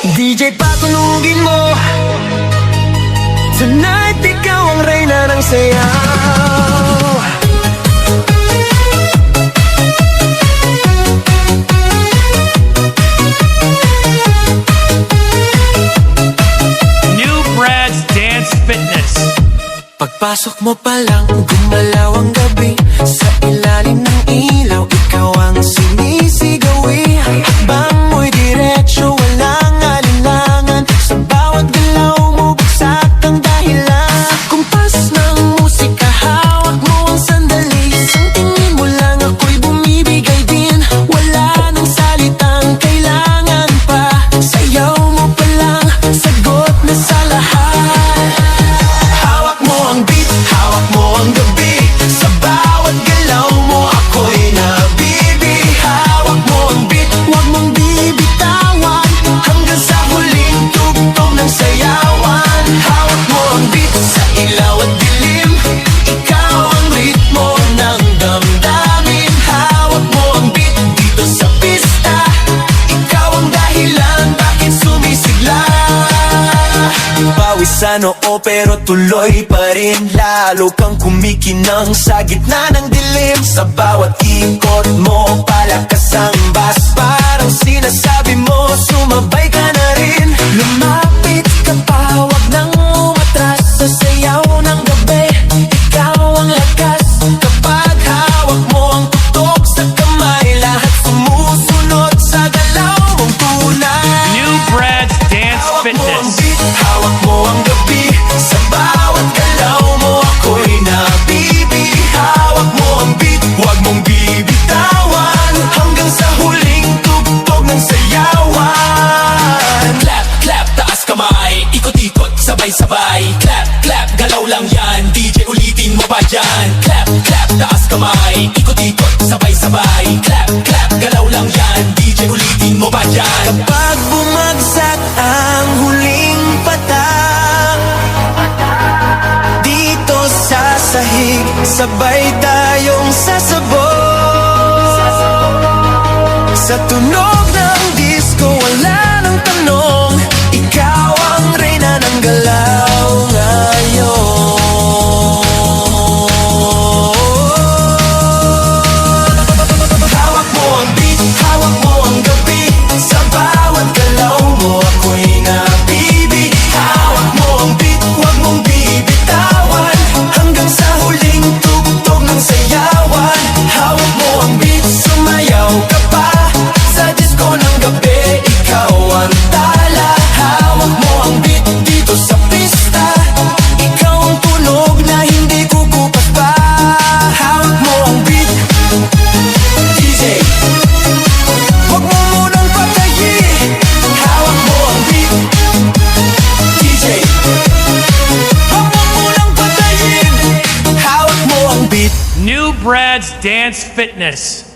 DJ patunugin mo, tonight ikaw ang reyna ng sayaw. New Brad's Dance Fitness. Pagpasok mo pa lang, gumalaw ang gabi. Sa ilalim ng ilaw, ikaw ang sinisigawi. Hakbang mo'y diretsyo, walang alinlangan. Sa bawat galaw mo, bagsak ang dahilan. Kumpas ng musika, hawak mo ang sandali. Isang tingin mo lang, ako'y bumibigay din. Wala nang salitang kailangan pa. Sayaw mo pa lang, sagot na sa lahat. Hawak mo ang beat, hawak mo ang gabi. Sa bawat galaw mo, ako'y nabibi. Hawak mo ang beat, huwag mong bibitawan. Hanggang sa huling tugtog ng sayawan. Hawak mo ang beat, sa ilaw at dilim. Ikaw ang ritmo ng damdamin. Hawak mo ang beat, dito sa pista. Ikaw ang dahilan, bakit sumisigla. Pawis sa noo pero tuloy pa rin. Lalo kang kumikinang sa gitna ng dilim. Sa bawat ikot mo, palakas ang bass. Parang sinasabi mo, sumabay ka na rin. Lumapit ka pa, wag nang umatras. Sa sayaw ng gabi, ikaw ang lakas. Kapag hawak mo ang tutok sa kamay, lahat sumusunod sa galaw mong tunay. New Brad's Dance Fitness. Hawak mo ang gabi. Sa bawat galaw mo, ako'y nabibi. Hawak mo ang beat, huwag mong bibitawan. Hanggang sa huling tugtog ng sayawan. Clap, clap, taas kamay. Ikot-ikot, sabay-sabay. Clap, clap, galaw lang yan. DJ ulitin mo pa dyan. Clap, clap, taas kamay. Ikot-ikot, sabay-sabay. Clap, clap, galaw lang yan. DJ ulitin mo pa dyan. Kapag bumagsak ang huling patak, dito sa sahig, sabay tayong sasabog. Sa tunog ng disco, wala nang tanong. Ikaw ang reyna ng galaw ngayon. Hawak mo ang beat, hawak mo ang gabi. Sa bawat galaw mo, ako'y nabibi. Hawak mo ang beat, huwag mong bibitawan. Hanggang sa huling tugtog ng sayawan. Hawak mo ang beat, sumayaw ka pa. Sa disco ng gabi, ikaw ang tala. Hawak mo ang beat, dito sa pista. Ikaw ang tunog na hindi kukupas pa. Hawak mo ang beat, DJ, huwag mo munang patayin. Hawak mo ang beat, DJ, huwag mo munang patayin. Hawak mo ang beat. New Brad's Dance Fitness.